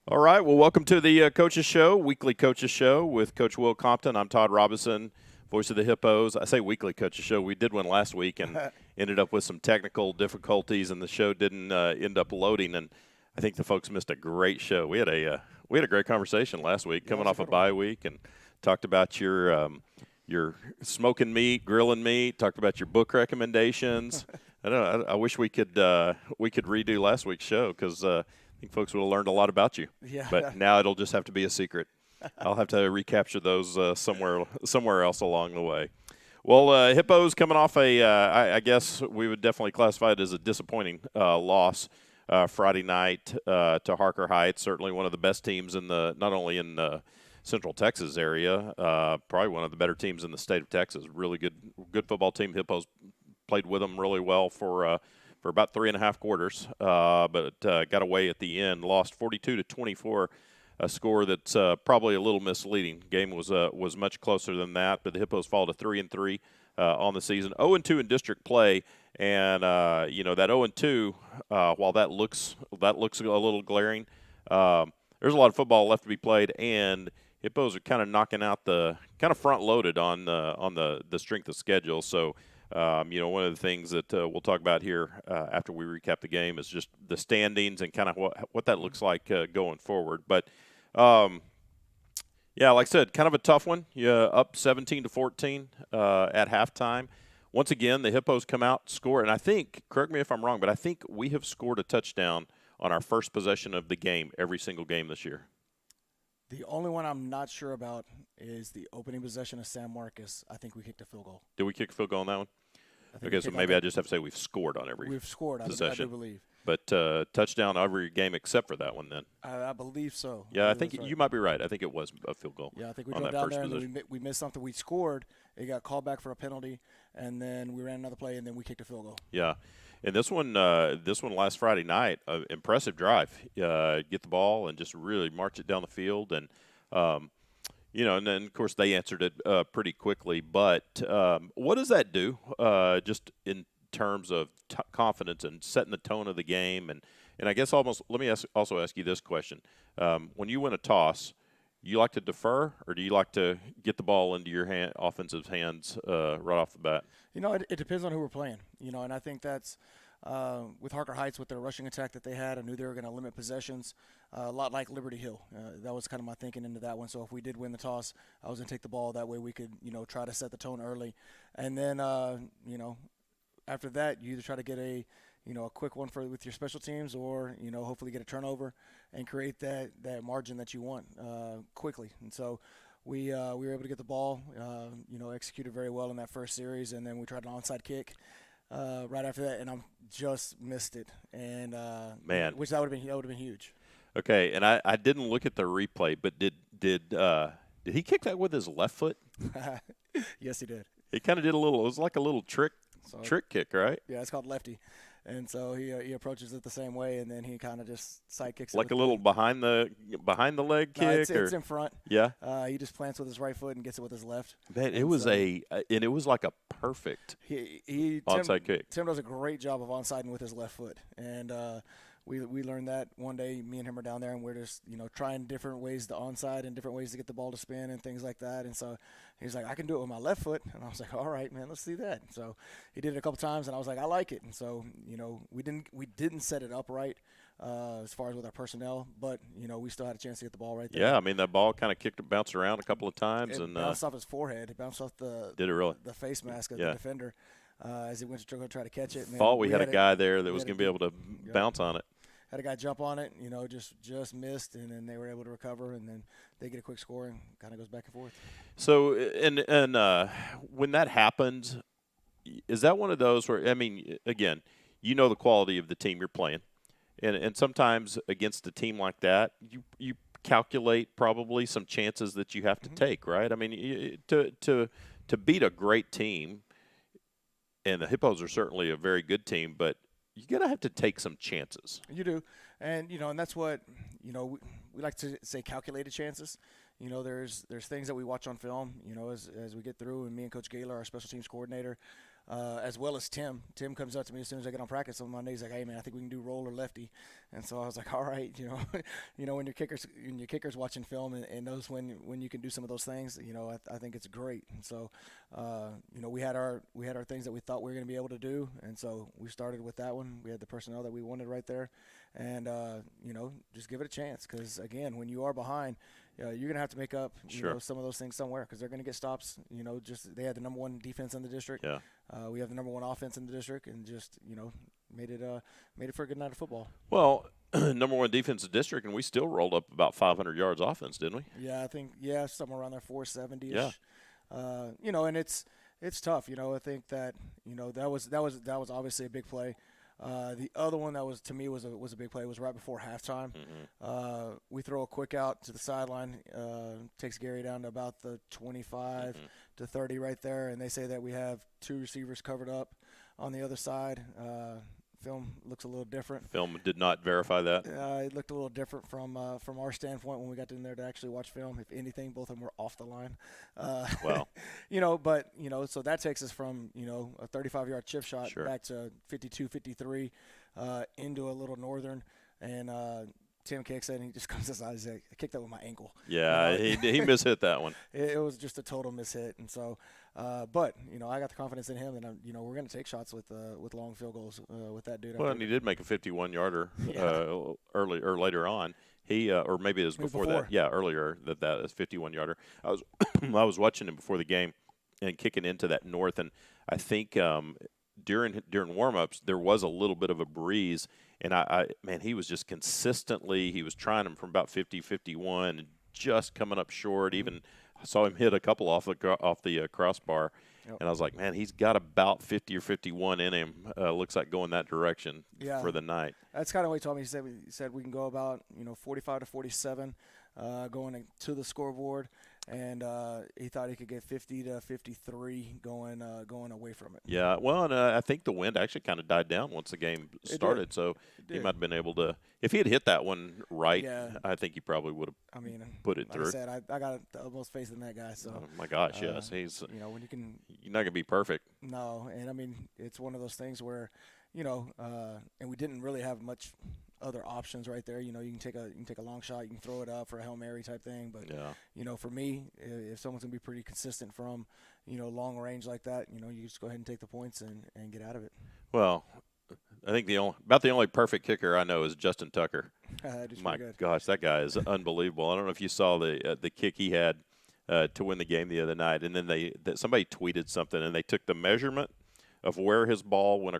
All right. Well, welcome to the Coaches Show, weekly Coaches Show with Coach Will Compton. I'm Todd Robinson, voice of the Hippos. I say weekly Coaches Show. We did one last week and ended up with some technical difficulties, and the show didn't end up loading. And I think the folks missed a great show. We had a great conversation last week, coming off a bye week, and talked about your smoking meat, grilling meat. Talked about your book recommendations. I don't know. I wish we could redo last week's show because. I think folks would have learned a lot about you. Yeah. But now it'll just have to be a secret. I'll have to recapture those somewhere else along the way. Well, Hippos coming off I guess we would definitely classify it as a disappointing loss Friday night to Harker Heights. Certainly one of the best teams not only in the Central Texas area, probably one of the better teams in the state of Texas. Really good football team. Hippos played with them really well for about 3.5 quarters, but got away at the end. Lost 42-24, a score that's probably a little misleading. Game was much closer than that, but the Hippos fall to 3-3 on the season. 0-2 in district play, and that 0-2, while that looks a little glaring, there's a lot of football left to be played, and Hippos are kind of knocking out front loaded on the strength of schedule. So. One of the things that we'll talk about here after we recap the game is just the standings and kind of what that looks like going forward. But, like I said, kind of a tough one. Up 17-14 at halftime. Once again, the Hippos come out, score, and I think, correct me if I'm wrong, but I think we have scored a touchdown on our first possession of the game every single game this year. The only one I'm not sure about is the opening possession of San Marcos. I think we kicked a field goal. Did we kick a field goal on that one? Okay, so maybe I just have to say we've scored on every We've scored, possession. I do believe. But touchdown every game except for that one then. I believe so. Yeah, I think you might be right. I think it was a field goal. Yeah, I think we on drove that down first there and possession. we missed something. We scored. It got called back for a penalty, and then we ran another play, and then we kicked a field goal. Yeah, and this one last Friday night, impressive drive. Get the ball and just really march it down the field, and and then of course they answered it pretty quickly. But what does that do? Just in terms of confidence and setting the tone of the game, and I guess let me also ask you this question: when you win a toss, you like to defer, or do you like to get the ball into your offensive hands right off the bat? It depends on who we're playing. And I think that's with Harker Heights with their rushing attack that they had. I knew they were going to limit possessions, a lot like Liberty Hill. That was kind of my thinking into that one. So if we did win the toss, I was going to take the ball. That way we could, try to set the tone early, and then after that, you either try to get a quick one with your special teams, or hopefully get a turnover and create that margin that you want quickly. And so we were able to get the ball, executed very well in that first series, and then we tried an onside kick right after that, and I just missed it. And which that would have been huge. Okay, and I didn't look at the replay, but did he kick that with his left foot? Yes, he did. He kind of did a little. It was like a little trick kick, right? Yeah, it's called lefty. And so he approaches it the same way, and then he kind of just side kicks it. Like a little behind the leg kick? No, it's in front. Yeah. He just plants with his right foot and gets it with his left. Man, it was like a perfect onside kick. Tim does a great job of onsiding with his left foot, and we learned that one day. Me and him are down there, and we're just trying different ways to onside and different ways to get the ball to spin and things like that. And so he's like, I can do it with my left foot, and I was like, all right, man, let's see that. And so he did it a couple times, and I was like, I like it. And so we didn't set it up right as far as with our personnel, but we still had a chance to get the ball right there. Yeah, I mean that ball kind of bounced around a couple of times, and bounced off his forehead. It bounced off the face mask of the defender. As he went to try to catch it. And thought we had a guy there that was going to be able to bounce on it. Had a guy jump on it, just missed, and then they were able to recover, and then they get a quick score and kind of goes back and forth. So, and when that happens, is that one of those where, I mean, again, the quality of the team you're playing, and sometimes against a team like that, you calculate probably some chances that you have to take, right? I mean, to beat a great team, and the Hippos are certainly a very good team, but you're going to have to take some chances. You do. And, and that's what, we like to say calculated chances. There's things that we watch on film, as we get through, and me and Coach Gaylor, our special teams coordinator, as well as Tim. Tim comes up to me as soon as I get on practice on Monday. He's like, "Hey man, I think we can do roll or lefty." And so I was like, "All right, when your kicker's watching film and knows when you can do some of those things, I think it's great." And so, we had our things that we thought we were going to be able to do, and so we started with that one. We had the personnel that we wanted right there, and just give it a chance because again, when you are behind. You're going to have to make up some of those things somewhere because they're going to get stops. Just they had the number one defense in the district. Yeah. We have the number one offense in the district, and just made it for a good night of football. Well, number one defensive district, and we still rolled up about 500 yards offense, didn't we? Yeah, I think somewhere around there 470ish. Yeah. And it's tough. I think that that was obviously a big play. The other one that was to me was a big play was right before halftime. Mm-hmm. We throw a quick out to the sideline, takes Gary down to about the 25 to 30 right there, and they say that we have two receivers covered up on the other side. Film looks a little different. Film did not verify that. It looked a little different from our standpoint when we got in there to actually watch film. If anything, both of them were off the line. Wow. So that takes us from, a 35-yard chip shot back to 52, 53, into a little northern. And Tim kicks it, and he just comes aside and says, "I kicked that with my ankle." Yeah, he mishit that one. It was just a total mishit. And so, but I got the confidence in him, and we're going to take shots with long field goals with that dude. Well, and he did make a 51-yarder early or later on. He or maybe it was before that. Yeah, earlier that was 51-yarder. I was I was watching him before the game and kicking into that north, and I think during warm-ups there was a little bit of a breeze, and man, he was just consistently, he was trying them from about 50, 51, and just coming up short. Even I saw him hit a couple off the crossbar. Yep. And I was like, man, he's got about 50 or 51 in him. Looks like going that direction for the night. That's kind of what he told me. He said we can go about 45 to 47 going to the scoreboard, and he thought he could get 50 to 53 going away from it. Yeah, well, and I think the wind actually kind of died down once the game started, so he might have been able to. If he had hit that one right, I think he probably would have put it through. Like I said, I got the utmost faith in that guy. So. Oh my gosh, yes, he's. When you can. You're not gonna be perfect. No, and it's one of those things where, and we didn't really have much other options right there. You can take a long shot, you can throw it up for a Hail Mary type thing, but for me, if someone's gonna be pretty consistent from long range like that, you just go ahead and take the points and get out of it. Well, I think the only perfect kicker I know is Justin Tucker. My gosh, that guy is unbelievable. I don't know if you saw the kick he had to win the game the other night, and then somebody tweeted something, and they took the measurement of where his ball went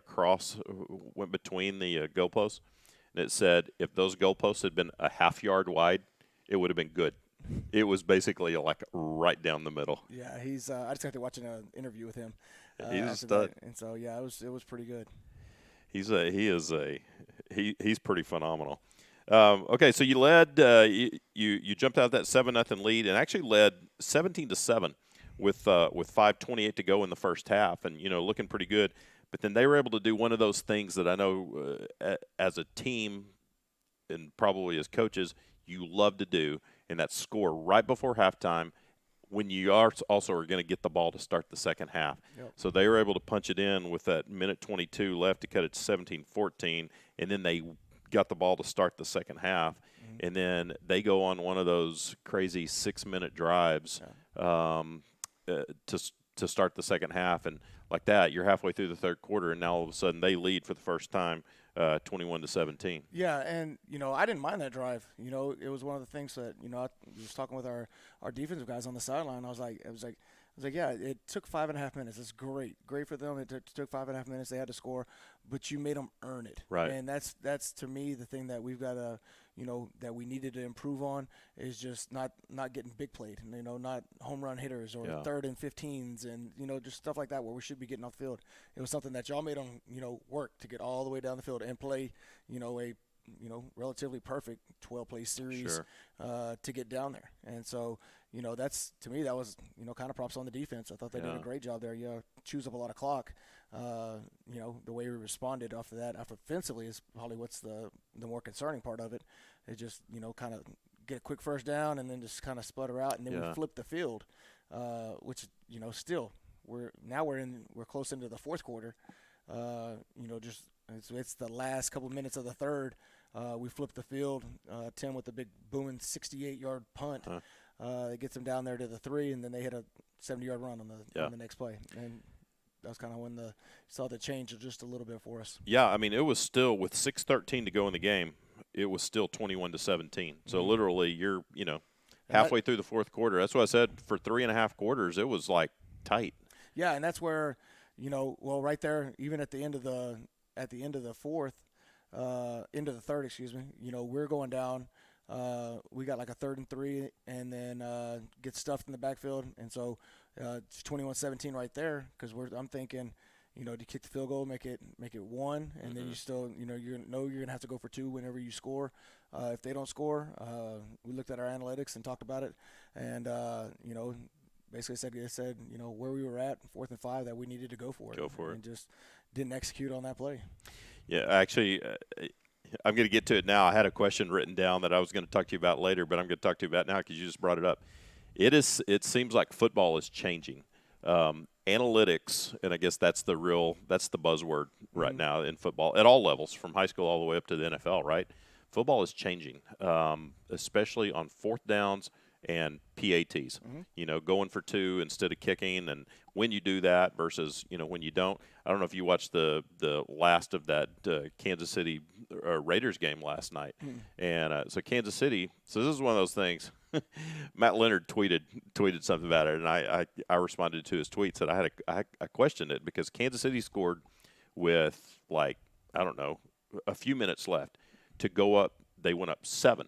between the goalposts. And it said if those goalposts had been a half yard wide, it would have been good. It was basically like right down the middle. Yeah, he's. I just got to watching an interview with him. He's a stud. And so it was pretty good. He's pretty phenomenal. Okay, so you led. You jumped out that 7-0 lead and actually led 17-7 with 5:28 to go in the first half, and looking pretty good. But then they were able to do one of those things that I know as a team and probably as coaches you love to do, and that's score right before halftime when you are going to get the ball to start the second half. Yep. So they were able to punch it in with that minute 22 left to cut it to 17-14, and then they got the ball to start the second half, and then they go on one of those crazy 6-minute drives to start the second half, and like that, you're halfway through the third quarter, and now all of a sudden they lead for the first time, 21-17. Yeah, and I didn't mind that drive. It was one of the things that I was talking with our defensive guys on the sideline. I was like, yeah, it took 5.5 minutes. It's great for them. It took 5.5 minutes. They had to score, but you made them earn it. Right. And that's to me the thing that we've got to, that we needed to improve on is just not getting big played. Not home run hitters or 3rd and 15s and just stuff like that where we should be getting off the field. It was something that y'all made them work to get all the way down the field and play a relatively perfect 12-play series to get down there. And so, that's to me that was kind of props on the defense. I thought they did a great job there. Chews up a lot of clock. The way we responded after that, offensively, is probably what's the more concerning part of it. It just kind of get a quick first down and then just kind of sputter out, and then we flip the field, which still we're close into the fourth quarter. Just it's the last couple minutes of the third. We flipped the field. Tim with a big booming 68-yard punt. It gets them down there to the 3, and then they hit a 70-yard run on the next play. And that was kind of when saw the change just a little bit for us. Yeah, I mean, it was still with 6:13 to go in the game. It was still 21-17. So literally, you're halfway through the fourth quarter. That's what I said. For 3.5 quarters, it was like tight. Yeah, and that's where, right there, even at the end of the fourth, into the third, excuse me. We're going down. We got like a 3rd and 3, and then get stuffed in the backfield, and so it's 21-17 right there. Because I'm thinking, to kick the field goal, make it 1, and then you still, you're gonna have to go for 2 whenever you score. If they don't score, we looked at our analytics and talked about it, and basically said where we were at 4th and 5 that we needed to go for it. And just didn't execute on that play. Yeah, actually, I'm going to get to it now. I had a question written down that I was going to talk to you about later, but I'm going to talk to you about now because you just brought it up. It seems like football is changing. Analytics, and I guess that's the buzzword right now in football at all levels, from high school all the way up to the NFL, right? Football is changing, especially on 4th downs and PATs, going for 2 instead of kicking, and when you do that versus, when you don't. I don't know if you watched the last of that Kansas City Raiders game last night. And so Kansas City, so this is one of those things. Matt Leonard tweeted something about it, and I responded to his tweet, said I questioned it because Kansas City scored with, like, I don't know, a few minutes left to go up. They went up 7,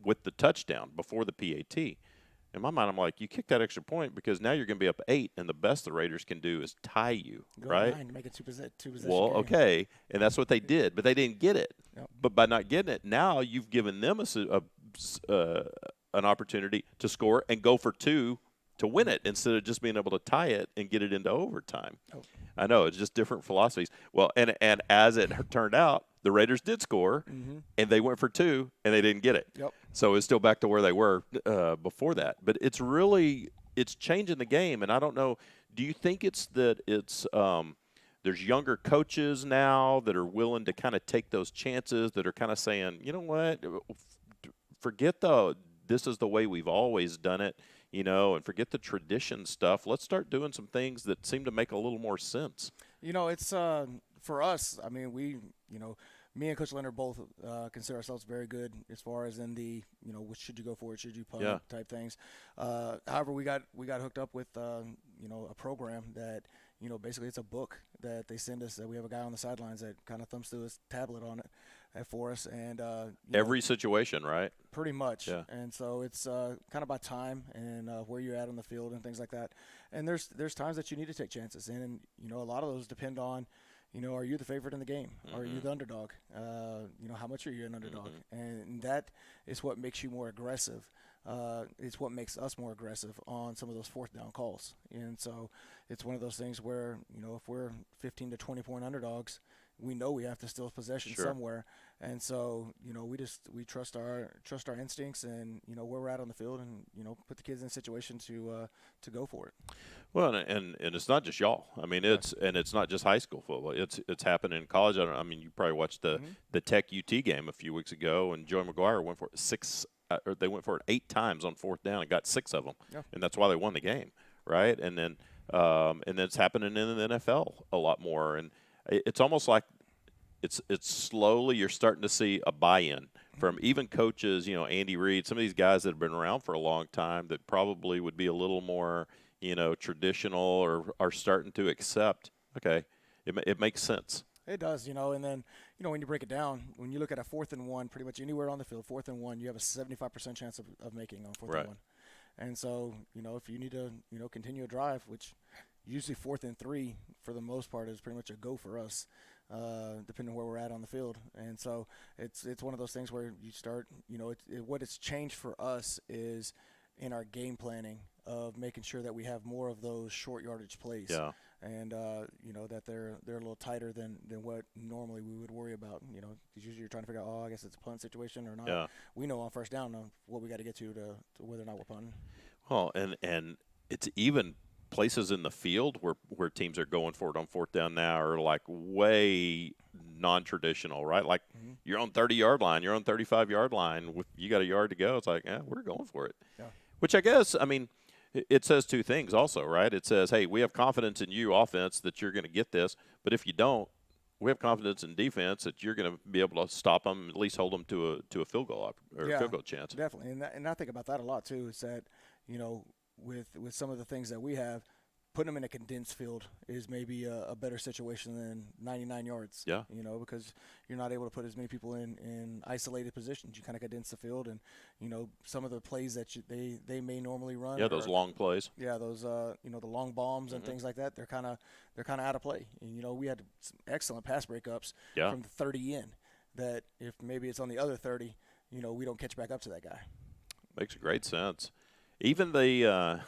with the touchdown before the PAT. In my mind, I'm like, you kick that extra point because now you're going to be up 8, and the best the Raiders can do is tie you, right? 9 to make it two possession well, game. Okay, and that's what they did, but they didn't get it. Yep. But by not getting it, now you've given them an opportunity to score and go for 2 to win it instead of just being able to tie it and get it into overtime. Oh. I know, it's just different philosophies. Well, and as it turned out, the Raiders did score, and they went for 2, and they didn't get it. Yep. So it's still back to where they were before that. But it's changing the game, and I don't know. Do you think it's there's younger coaches now that are willing to kind of take those chances, that are kind of saying, you know what, forget this is the way we've always done it, and forget the tradition stuff. Let's start doing some things that seem to make a little more sense. It's for us. I mean, me and Coach Leonard both consider ourselves very good as far as in the, should you go for it, should you punt type things. However, we got hooked up with, a program that, basically it's a book that they send us, that we have a guy on the sidelines that kind of thumbs through his tablet on it for us. And every situation, right? Pretty much. Yeah. And so it's kind of by time and where you're at on the field and things like that. And there's times that you need to take chances. And, a lot of those depend on, are you the favorite in the game? Are you the underdog? How much are you an underdog? And that is what makes you more aggressive. It's what makes us more aggressive on some of those 4th down calls. And so it's one of those things where, if we're 15 to 20 point underdogs, we know we have to steal possession somewhere. And so, we trust our instincts and, where we're at on the field, and, put the kids in a situation to go for it. Well, and it's not just y'all. I mean, it's not just high school football. It's happening in college. I mean, you probably watched the Tech UT game a few weeks ago, and Joey McGuire went for it they went for it 8 times on 4th down and got 6 of them, and that's why they won the game, right? And then it's happening in the NFL a lot more, and it's almost like it's slowly you're starting to see a buy-in from even coaches, Andy Reid, some of these guys that have been around for a long time that probably would be a little more, traditional, or are starting to accept, okay, it makes sense. It does, and then, when you break it down, when you look at a 4th and 1, pretty much anywhere on the field, 4th and 1, you have a 75% chance of making on 4th and 1. And so, if you need to, continue a drive, which usually 4th and 3 for the most part is pretty much a go for us, depending on where we're at on the field. And so it's one of those things where you start, what it's changed for us is in our game planning of making sure that we have more of those short yardage plays. Yeah. And, that they're a little tighter than what normally we would worry about, because usually you're trying to figure out, I guess it's a punt situation or not. Yeah. We know on 1st down what we got to get to whether or not we're punting. Well, and it's even places in the field where teams are going for it on fourth down now are like way non-traditional, right? Like you're on 30-yard line, you're on 35-yard line, you got a yard to go. It's like, yeah, we're going for it. Yeah. Which I guess, I mean, it says two things also, right? It says, hey, we have confidence in you, offense, that you're going to get this. But if you don't, we have confidence in defense that you're going to be able to stop them, at least hold them to a field goal field goal chance. Definitely, and I think about that a lot too. Is that with some of the things that we have, putting them in a condensed field is maybe a better situation than 99 yards. Yeah. Because you're not able to put as many people in isolated positions. You kind of condense the field, and some of the plays that they may normally run. Yeah, those long plays. Yeah, those the long bombs and things like that. They're kind of out of play. And, we had some excellent pass breakups from the 30 in. That if maybe it's on the other 30, we don't catch back up to that guy. Makes great sense. Even the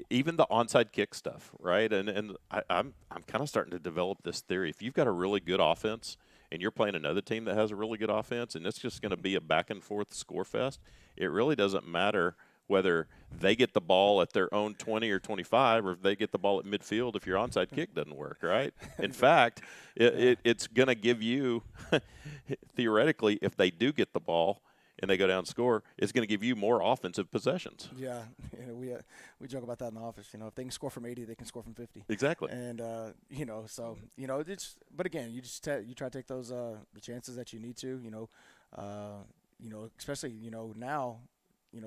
even the onside kick stuff, right? And I'm kind of starting to develop this theory. If you've got a really good offense and you're playing another team that has a really good offense, and it's just going to be a back and forth score fest, it really doesn't matter whether they get the ball at their own 20 or 25 or if they get the ball at midfield if your onside kick doesn't work, right? In fact, it's going to give you, theoretically, if they do get the ball and they go down and score, it's going to give you more offensive possessions. Yeah, we joke about that in the office. If they can score from 80, they can score from 50. Exactly. And it's. But again, you just you try to take those the chances that you need to. Especially now.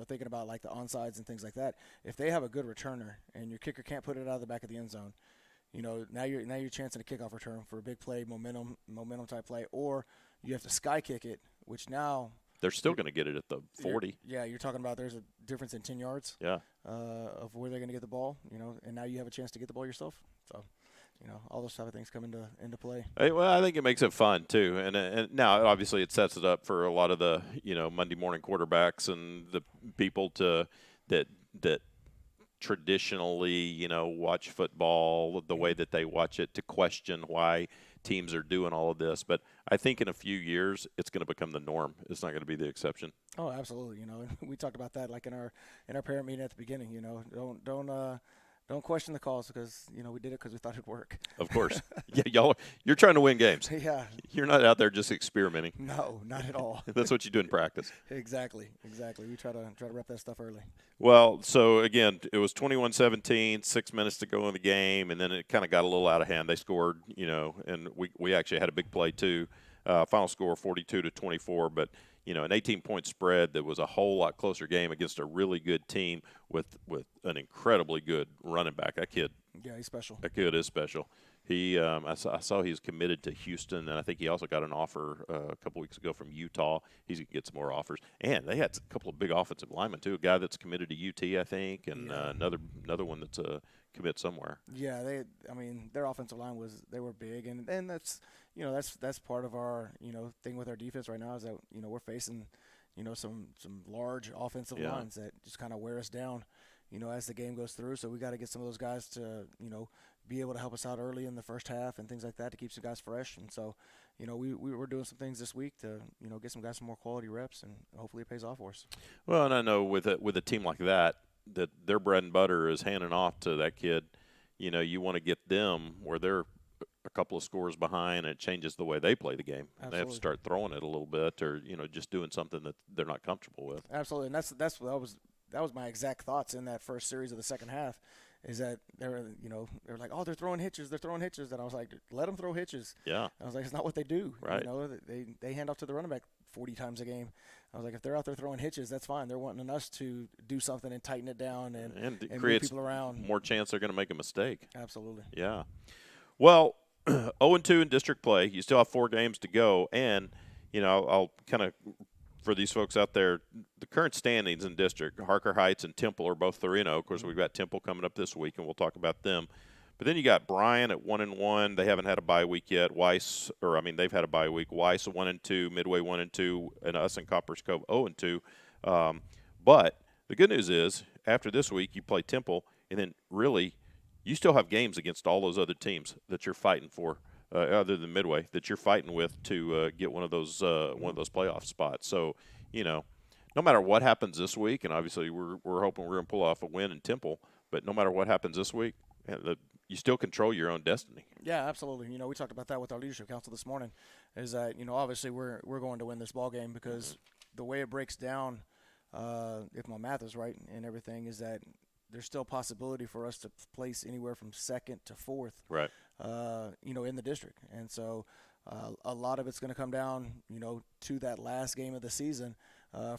Thinking about like the onsides and things like that. If they have a good returner and your kicker can't put it out of the back of the end zone, now you're chancing a kickoff return for a big play, momentum type play, or you have to sky kick it, which now. They're still going to get it at the 40. You're talking about there's a difference in 10 yards. Yeah. Of where they're going to get the ball, and now you have a chance to get the ball yourself. So, all those type of things come into play. Well, I think it makes it fun too, and now obviously it sets it up for a lot of the Monday morning quarterbacks and the people that traditionally watch football the way that they watch it to question why teams are doing all of this. But I think in a few years it's going to become the norm. It's not going to be the exception. Oh, absolutely. And we talked about that like in our parent meeting at the beginning. Don't question the calls because we did it because we thought it'd work. Of course. Yeah, you're trying to win games. Yeah. You're not out there just experimenting. No, not at all. That's what you do in practice. Exactly. We try to rep that stuff early. Well, so again, it was 21-17, 6 minutes to go in the game, and then it kind of got a little out of hand. They scored, and we actually had a big play too. Final score 42-24, but an 18-point spread that was a whole lot closer game against a really good team with an incredibly good running back. That kid. Yeah, he's special. That kid is special. He, I saw he's committed to Houston, and I think he also got an offer a couple weeks ago from Utah. He's going to get some more offers. And they had a couple of big offensive linemen, too. A guy that's committed to UT, I think, and another one that's a commit somewhere. Yeah, their offensive line they were big, and that's that's part of our thing with our defense right now is that we're facing some large offensive lines that just kind of wear us down as the game goes through. So we got to get some of those guys to be able to help us out early in the first half and things like that to keep some guys fresh. And so we were doing some things this week to get some guys some more quality reps, and hopefully it pays off for us. Well, and I know with a team like that their bread and butter is handing off to that kid. You want to get them where they're a couple of scores behind, and it changes the way they play the game. Absolutely. They have to start throwing it a little bit, or just doing something that they're not comfortable with. Absolutely, and that was my exact thoughts in that first series of the second half. Is that they're like, oh, they're throwing hitches, and I was like, let them throw hitches. Yeah. I was like, it's not what they do. Right. They hand off to the running back 40 times a game. I was like, if they're out there throwing hitches, that's fine. They're wanting us to do something and tighten it down and move people around. More chance they're going to make a mistake. Absolutely. Yeah. Well, 0-2 in district play. You still have 4 games to go, and I'll kind of, for these folks out there, the current standings in district, Harker Heights and Temple are both 3-0. Of course, we've got Temple coming up this week, and we'll talk about them. But then you got Bryan at 1-1. They haven't had a bye week yet. They've had a bye week. Weiss 1-2, Midway 1-2, and us and Coppers Cove 0-2. But the good news is, after this week, you play Temple, and then really, you still have games against all those other teams that you're fighting for, other than Midway, that you're fighting with to get one of those playoff spots. So, no matter what happens this week, and obviously we're hoping we're going to pull off a win in Temple, But no matter what happens this week, you still control your own destiny. Yeah, absolutely. We talked about that with our leadership council this morning. Is that obviously we're going to win this ball game because the way it breaks down, if my math is right and everything, is that there's still a possibility for us to place anywhere from second to fourth. Right. In the district, and so a lot of it's going to come down, to that last game of the season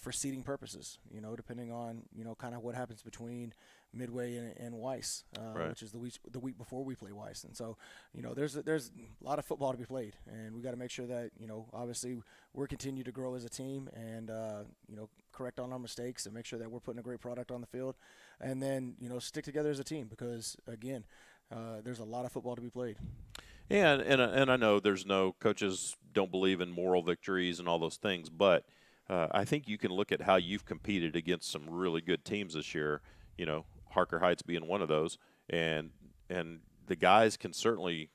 for seeding purposes. Depending on kind of what happens between Midway and Weiss, Right. which is the week before we play Weiss, and so there's a lot of football to be played, and we got to make sure that obviously we're continue to grow as a team and correct on our mistakes and make sure that we're putting a great product on the field, and then stick together as a team because again. There's a lot of football to be played. And I know there's no coaches don't believe in moral victories and all those things, but I think you can look at how you've competed against some really good teams this year. Harker Heights being one of those, and the guys can certainly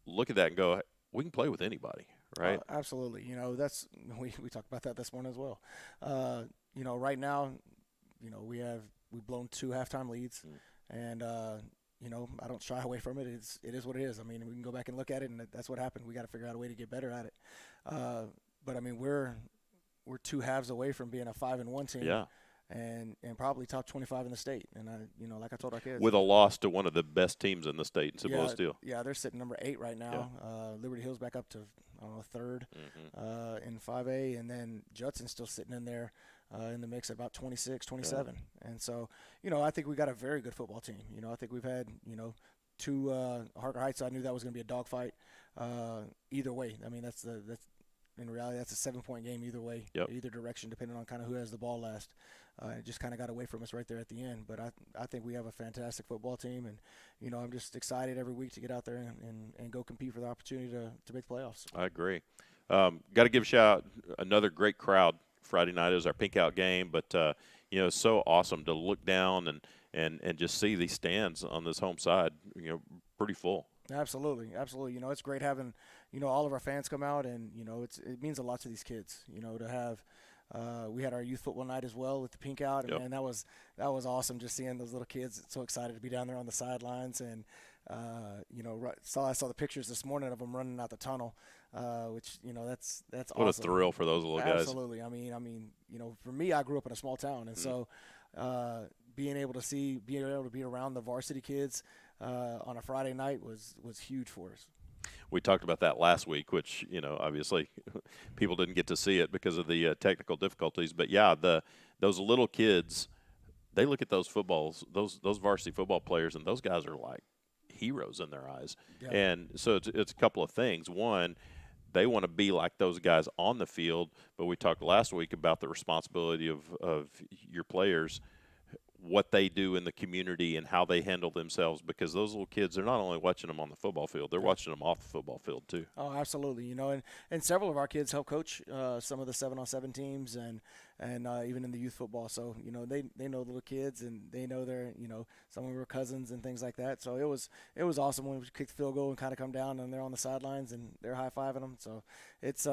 look at that and go, we can play with anybody, right? Absolutely. That's we talked about that this morning as well. Right now, we've blown 2 halftime leads, and I don't shy away from it. It is what it is. I mean, we can go back and look at it, and that's what happened. We got to figure out a way to get better at it. But I mean, we're 2 halves away from being a 5-1 team. Yeah. And probably top 25 in the state. And like I told our kids, With a loss to one of the best teams in the state in Cibolo Steel. Yeah, they're sitting number 8 right now. Yeah. Liberty Hill's back up to 3rd in 5A, and then Judson's still sitting in there. In the mix at about 26, 27. Yeah. And so, I think we got a very good football team. I think we've had, 2 Harker Heights. I knew that was going to be a dogfight either way. I mean, that's in reality, that's a 7-point game either way, either direction, depending on kind of who has the ball last. It just kind of got away from us right there at the end. But I think we have a fantastic football team. And, I'm just excited every week to get out there and go compete for the opportunity to make the playoffs. I agree. Got to give a shout out. Another great crowd. Friday night is our pink out game, but it's so awesome to look down and just see these stands on this home side, pretty full. Absolutely. It's great having all of our fans come out, and it means a lot to these kids. To have we had our youth football night as well with the pink out, and man, that was awesome just seeing those little kids so excited to be down there on the sidelines, and I saw the pictures this morning of them running out the tunnel. Which that's what awesome. A thrill for those little guys. Absolutely. I mean, for me, I grew up in a small town, and so being able to be around the varsity kids on a Friday night was huge for us. We talked about that last week, which obviously people didn't get to see it because of the technical difficulties. But yeah, those little kids, they look at those those varsity football players, and those guys are like heroes in their eyes. Yeah. And so it's a couple of things. One, they want to be like those guys on the field, but we talked last week about the responsibility of your players, what they do in the community and how they handle themselves, because those little kids, they're not only watching them on the football field, they're watching them off the football field too. Oh, absolutely. And several of our kids help coach some of the 7-on-7 teams and even in the youth football. So, they know the little kids, and they know their, some of our cousins and things like that. So it was awesome when we kicked the field goal and kind of come down and they're on the sidelines and they're high-fiving them. So it's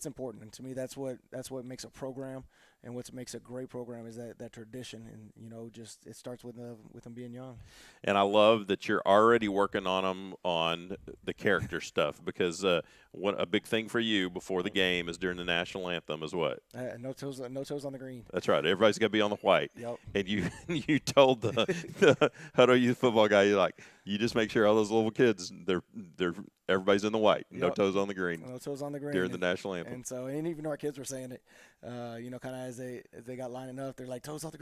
important. And to me, that's what makes a program. And what makes a great program is that tradition, and just it starts with them being young. And I love that you're already working on them on the character stuff, because what a big thing for you before the game is during the national anthem is what? No toes on the green. That's right. Everybody's got to be on the white. Yep. And you told the Hutto youth football guy, you're like, you just make sure all those little kids, everybody's in the white, no toes on the green. No toes on the green during the national anthem. And so, and even our kids were saying it, kind of as they got lining up, they're like, toes off the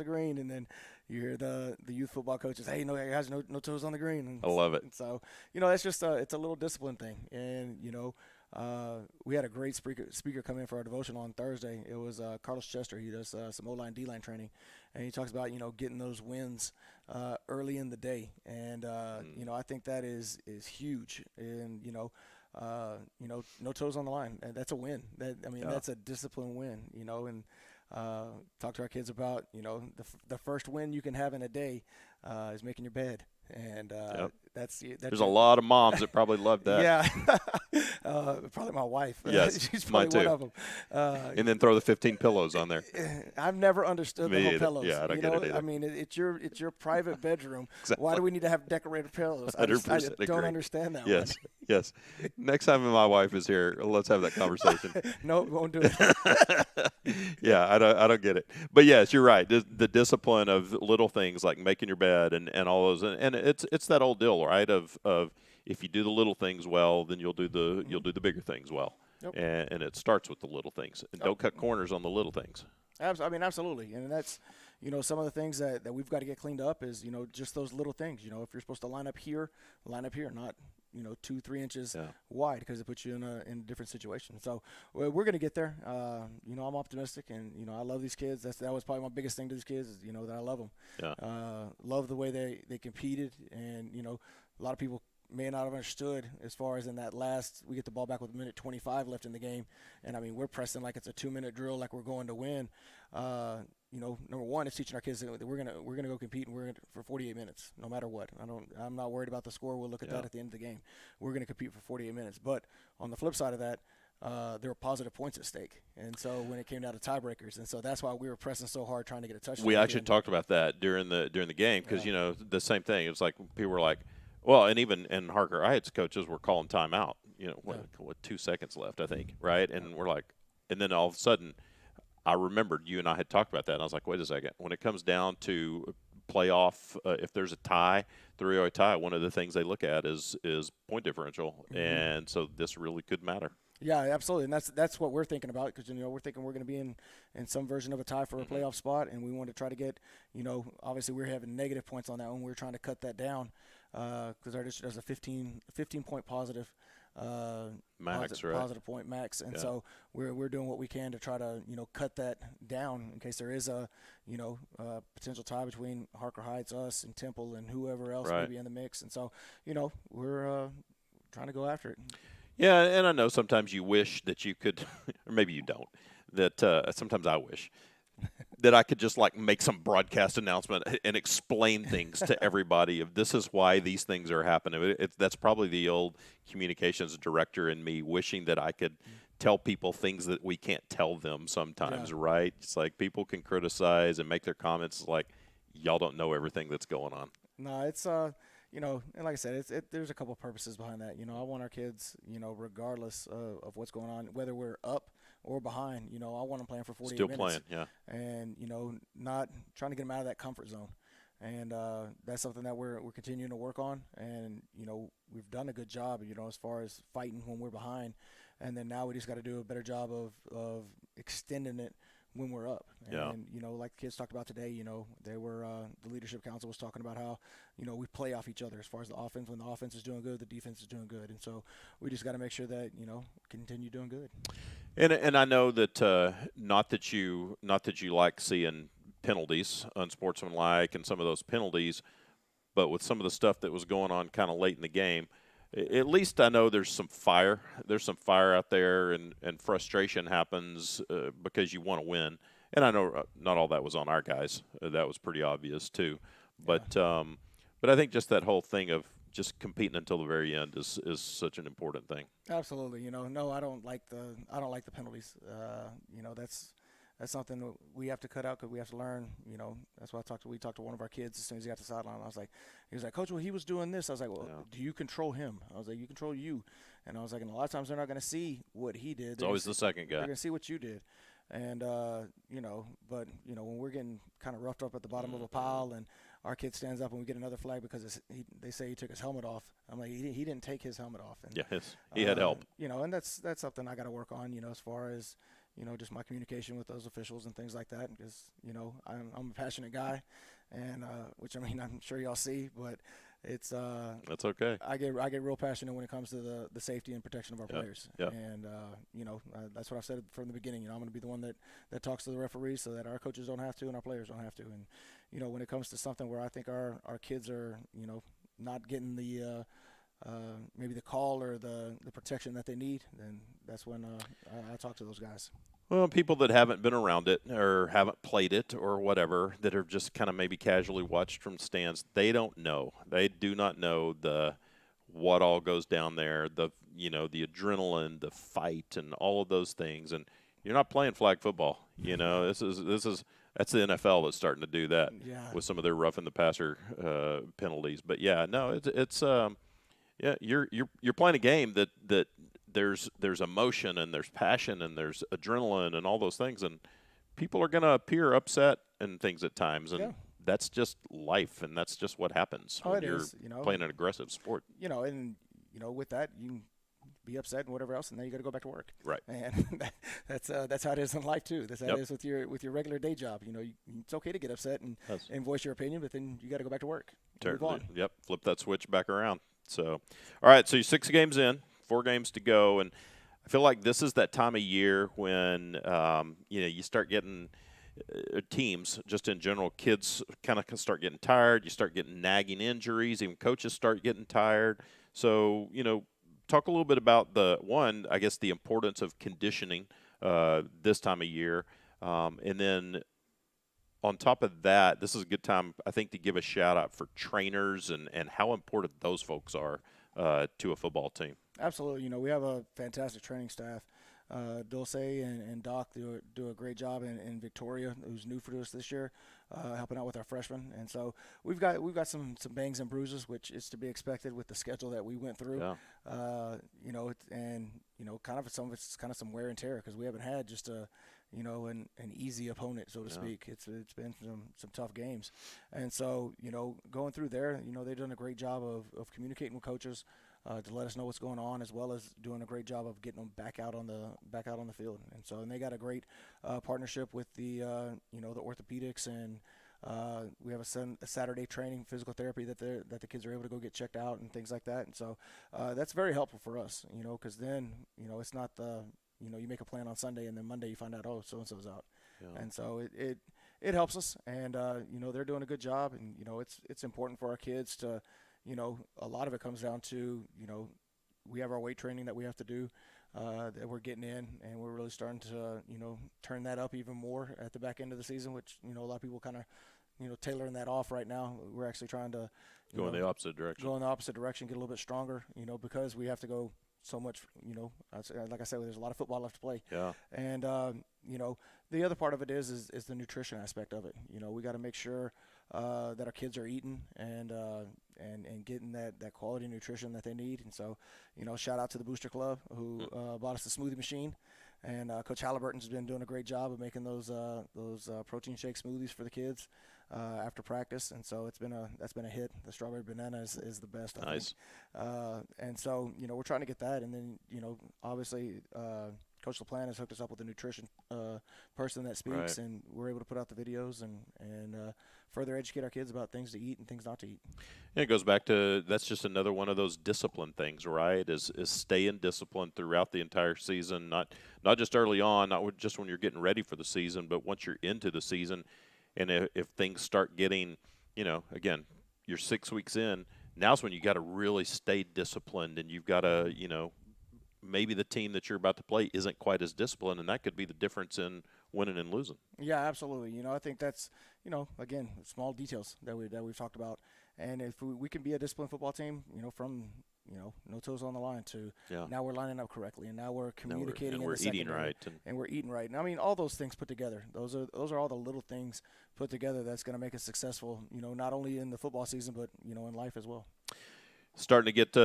green, and then you hear the youth football coaches, hey, no guys, no toes on the green. And I love it. And so, it's just it's a little discipline thing, and we had a great speaker come in for our devotion on Thursday. It was Carlos Chester. He does some O-line, D-line training, and he talks about getting those wins early in the day, and I think that is huge, and no toes on the line, and that's a win. That's a discipline win, and talk to our kids about the first win you can have in a day is making your bed, and There's a lot of moms that probably love that. Yeah, probably my wife. Yes, She's mine probably too. one of them. And then throw the 15 pillows on there. I've never understood Me the whole either. pillows. Yeah, I don't get it either. I mean, it's your private bedroom. Exactly. Why do we need to have decorated pillows? I just 100% don't agree. understand that Yes, one. yes. Next time my wife is here, let's have that conversation. No, won't do it. Yeah, I don't get it. But yes, you're right. The discipline of little things like making your bed and all those, and it's that old deal, right? Of if you do the little things well, then you'll do the bigger things well. Yep. And it starts with the little things. And don't cut corners on the little things. I mean, absolutely, and that's some of the things that we've got to get cleaned up is just those little things. If you're supposed to line up here, not 2-3 inches wide, because it puts you in a different situation. So we're going to get there. I'm optimistic, and I love these kids. That was probably my biggest thing to these kids is that I love them. Yeah. Love the way they competed, and a lot of people may not have understood as far as in that we get the ball back with 1:25 left in the game, and I mean we're pressing like it's a 2-minute drill, like we're going to win. Number one, it's teaching our kids that we're gonna go compete, and we're gonna for 48 minutes, no matter what. I'm not worried about the score. We'll look at that at the end of the game. We're gonna compete for 48 minutes. But on the flip side of that, there were positive points at stake, and so when it came down to tiebreakers, and so that's why we were pressing so hard trying to get a touchdown. We actually talked about that during the game because the same thing. It's like people were like, well, and even in Harker Heights, coaches were calling timeout. What 2 seconds left, I think, right? And we're like, and then all of a sudden, I remembered you and I had talked about that, and I was like, wait a second. When it comes down to playoff, if there's a tie, 3-0 tie, one of the things they look at is point differential, and so this really could matter. Yeah, absolutely, and that's what we're thinking about, because we're thinking we're going to be in some version of a tie for a playoff spot, and we want to try to get obviously we're having negative points on that one. We're trying to cut that down because our district has a 15 point positive max, right? Positive point max, and so we're doing what we can to try to cut that down in case there is a potential tie between Harker Heights, us, and Temple, and whoever else may be in the mix, and so we're trying to go after it. Yeah, and I know sometimes you wish that you could, or maybe you don't, that sometimes I wish that I could just like make some broadcast announcement and explain things to everybody of this is why these things are happening. That's probably the old communications director in me wishing that I could tell people things that we can't tell them sometimes, right? It's like people can criticize and make their comments like y'all don't know everything that's going on. No, it's and like I said, there's a couple of purposes behind that. I want our kids, regardless of what's going on, whether we're up or behind, I want them playing for 48 Still minutes. Playing, yeah. And, not trying to get them out of that comfort zone. And that's something that we're continuing to work on. And, we've done a good job, as far as fighting when we're behind. And then now we just got to do a better job of extending it when we're up. And, like the kids talked about today, they were the leadership council was talking about how, we play off each other as far as the offense. When the offense is doing good, the defense is doing good. And so we just got to make sure that, continue doing good. And I know that not that you like seeing penalties, unsportsmanlike, and some of those penalties, but with some of the stuff that was going on kind of late in the game, at least I know there's some fire. There's some fire out there, and frustration happens because you want to win. And I know not all that was on our guys. That was pretty obvious too. But I think just that whole thing of just competing until the very end is such an important thing. Absolutely. No, I don't like the penalties. That's something that we have to cut out because we have to learn. That's why we talked to one of our kids as soon as he got to the sideline. He was like, Coach, well, he was doing this. I was like, well, do you control him? I was like, you control you. And I was like, and a lot of times they're not going to see what he did. It's always the second guy. They're going to see what you did. And, but when we're getting kind of roughed up at the bottom of a pile and our kid stands up and we get another flag because they say he took his helmet off. I'm like, he didn't take his helmet off. And, he had help. And that's something I got to work on, as far as, just my communication with those officials and things like that. Because, I'm a passionate guy, and which, I'm sure y'all see, but it's that's okay. I get real passionate when it comes to the safety and protection of our players. And that's what I've said from the beginning. I'm going to be the one that talks to the referees so that our coaches don't have to and our players don't have to. And when it comes to something where I think our kids are not getting the maybe the call or the protection that they need, then that's when I talk to those guys. Well, people that haven't been around it or haven't played it or whatever, that have just kind of maybe casually watched from stands, they don't know. They do not know the what all goes down there, the adrenaline, the fight, and all of those things. And you're not playing flag football. This is that's the NFL that's starting to do that Yeah. with some of their roughing the passer penalties. But yeah, no, it's yeah, you're playing a game that there's emotion and there's passion and there's adrenaline and all those things, and people are going to appear upset and things at times, Yeah. and that's just life, and that's just what happens Oh, when it you're is. playing an aggressive sport. And with that, you can be upset and whatever else, and then you got to go back to work. Right. And that's how it is in life too. That's how Yep. it is with your regular day job. It's okay to get upset and voice your opinion, but then you got to go back to work. Move on. Yep, flip that switch back around. So, all right, so you're 6 games in, 4 games to go, and I feel like this is that time of year when you start getting teams, just in general, kids kind of start getting tired. You start getting nagging injuries. Even coaches start getting tired. So, talk a little bit about I guess, the importance of conditioning this time of year, and then on top of that, this is a good time, I think, to give a shout out for trainers and how important those folks are to a football team. Absolutely. We have a fantastic training staff. Dulce and Doc do a great job in Victoria, who's new for us this year, helping out with our freshmen. And so we've got some bangs and bruises, which is to be expected with the schedule that we went through. Yeah. Kind of some of it's kind of some wear and tear because we haven't had just an easy opponent, so to speak. It's been some tough games, and so going through there, they've done a great job of communicating with coaches to let us know what's going on, as well as doing a great job of getting them back out on the field. And they got a great partnership with the orthopedics, and we have a Saturday training physical therapy that the kids are able to go get checked out and things like that. And so that's very helpful for us, because then it's not you make a plan on Sunday and then Monday you find out, oh, so and so's out. Yeah. And so it helps us, and they're doing a good job, and it's important for our kids to. A lot of it comes down to, we have our weight training that we have to do that we're getting in, and we're really starting to, turn that up even more at the back end of the season, which, a lot of people kind of, tailoring that off right now. We're actually trying to Go in the opposite direction. Go in the opposite direction, get a little bit stronger, because we have to go so much, like I said, there's a lot of football left to play. Yeah. And, the other part of it is the nutrition aspect of it. We got to make sure that our kids are eating and getting that quality nutrition that they need. And so, shout out to the Booster Club who bought us the smoothie machine. And Coach Halliburton's been doing a great job of making those protein shake smoothies for the kids after practice. And so that's been a hit. The strawberry banana is the best. Nice. I think. And so we're trying to get that, and then obviously. Coach LaPlante has hooked us up with a nutrition person that speaks, Right. and we're able to put out the videos and further educate our kids about things to eat and things not to eat. Yeah, it goes back to that's just another one of those discipline things, right? Is staying disciplined throughout the entire season, not just early on, not just when you're getting ready for the season, but once you're into the season, and if things start getting, again, you're 6 weeks in, now's when you got to really stay disciplined, and you've got to, maybe the team that you're about to play isn't quite as disciplined, and that could be the difference in winning and losing. Yeah, absolutely. I think that's, again, small details that we've talked about. And if we can be a disciplined football team, from, no toes on the line to now we're lining up correctly, and now we're communicating and we're in the eating secondary, right. and we're eating right. And I mean, all those things put together, those are all the little things put together that's going to make us successful, not only in the football season, but, in life as well. Starting to get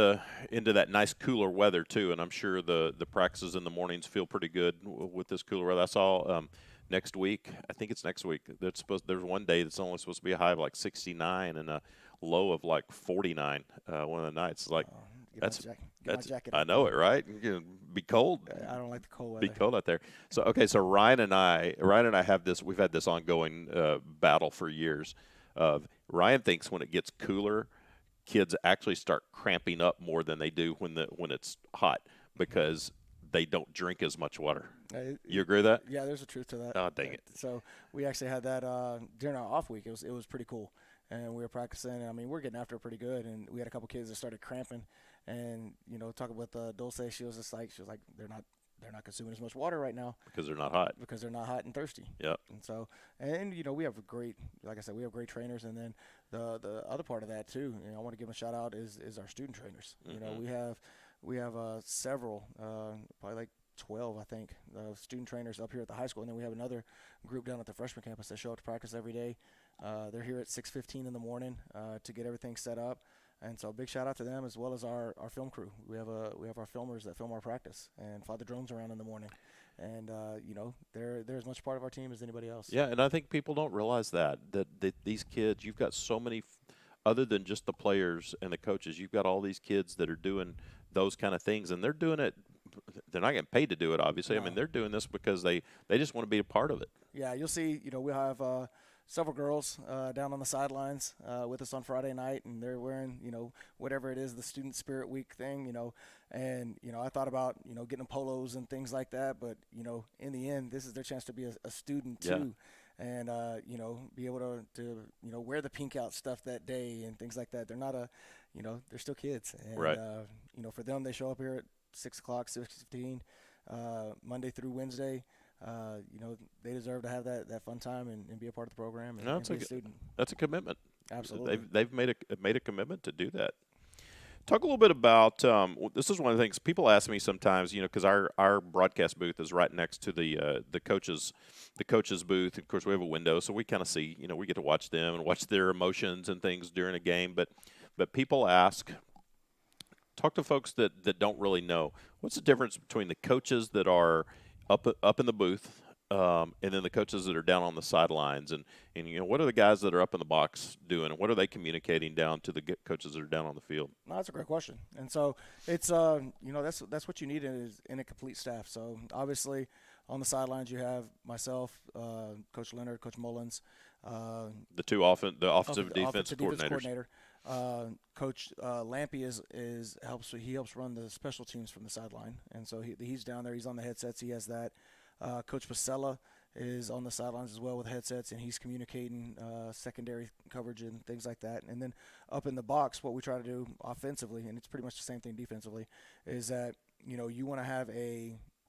into that nice cooler weather too, and I'm sure the practices in the mornings feel pretty good with this cooler weather. I saw next week. I think it's next week. There's one day that's only supposed to be a high of like 69 and a low of like 49 one of the nights. Like Get my jacket. I know it, right? Be cold. I don't like the cold weather. Be cold out there. So okay, so Ryan and I have this. We've had this ongoing battle for years. Of Ryan thinks when it gets cooler, kids actually start cramping up more than they do when it's hot because they don't drink as much water. You agree with that? Yeah, there's a truth to that. Oh, dang it. So we actually had that during our off week. It was pretty cool, and we were practicing. I mean, we're getting after it pretty good, and we had a couple kids that started cramping, and talking with Dulce, she was like they're not they're not consuming as much water right now because they're not hot. because they're not hot and thirsty. Yep. And so, and we have like I said, we have great trainers. And then the other part of that too, I want to give them a shout out is our student trainers. We have several, probably like 12, I think, student trainers up here at the high school, and then we have another group down at the freshman campus that show up to practice every day. They're here at 6:15 in the morning to get everything set up. And so big shout out to them, as well as our film crew. We have our filmers that film our practice and fly the drones around in the morning. And they're as much part of our team as anybody else. Yeah, and I think people don't realize that these kids, you've got so many other than just the players and the coaches, you've got all these kids that are doing those kind of things, and they're doing it. They're not getting paid to do it, obviously. No. I mean, they're doing this because they just want to be a part of it. Yeah, you'll see. We'll have several girls down on the sidelines with us on Friday night, and they're wearing, whatever it is, the Student Spirit Week thing, And, I thought about, getting them polos and things like that, but, in the end, this is their chance to be a student too. Yeah. And, be able to wear the pink out stuff that day and things like that. They're not they're still kids. And, right. For them, they show up here at 6 o'clock, 6:15, Monday through Wednesday. They deserve to have that fun time and be a part of the program and be a student. That's a commitment. Absolutely. They've made a commitment to do that. Talk a little bit about this is one of the things people ask me sometimes, because our broadcast booth is right next to the coaches booth. Of course, we have a window, so we kind of see, we get to watch them and watch their emotions and things during a game. But people ask, talk to folks that don't really know, what's the difference between the coaches that are up in the booth and then the coaches that are down on the sidelines, and what are the guys that are up in the box doing, and what are they communicating down to the coaches that are down on the field? No, that's a great question. And so it's that's what you need in a complete staff. So obviously on the sidelines you have myself, Coach Leonard, Coach Mullins, the offensive defense coordinators. Coach Lampy helps run the special teams from the sideline, and so he's down there. He's on the headsets. He has that. Coach Pasella is on the sidelines as well with headsets, and he's communicating secondary coverage and things like that. And then up in the box, what we try to do offensively, and it's pretty much the same thing defensively, is that you want to have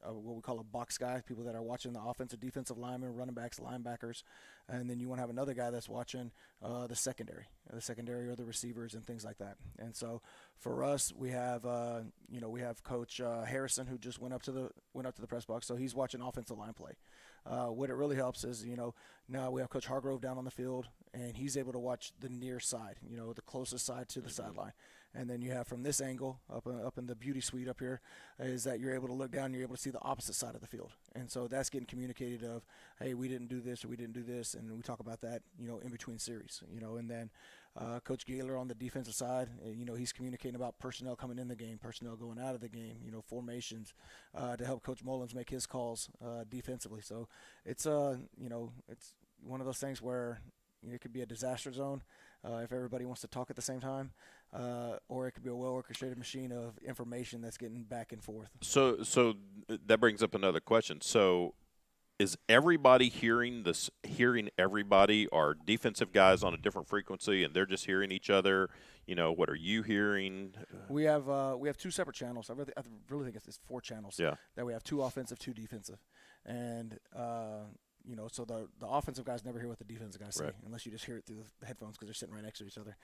what we call a box guy, people that are watching the offensive, defensive linemen, running backs, linebackers, and then you want to have another guy that's watching the secondary or the receivers and things like that. And so for us, we have Coach Harrison, who just went up to the press box, so he's watching offensive line play. What it really helps is now we have Coach Hargrove down on the field, and he's able to watch the near side, the closest side to the sideline. And then you have from this angle up in the beauty suite up here is that you're able to look down and you're able to see the opposite side of the field. And so that's getting communicated of, hey, we didn't do this or we didn't do this, and we talk about that, in between series, and then Coach Gaylor on the defensive side, he's communicating about personnel coming in the game, personnel going out of the game, formations to help Coach Mullins make his calls defensively. So it's it's one of those things where it could be a disaster zone if everybody wants to talk at the same time, or it could be a well-orchestrated machine of information that's getting back and forth. So that brings up another question. So is everybody hearing everybody? Are defensive guys on a different frequency and they're just hearing each other? What are you hearing? We have two separate channels. I really think it's 4 channels. Yeah. That we have 2 offensive, 2 defensive, and so the offensive guys never hear what the defensive guys say, right, unless you just hear it through the headphones because they're sitting right next to each other.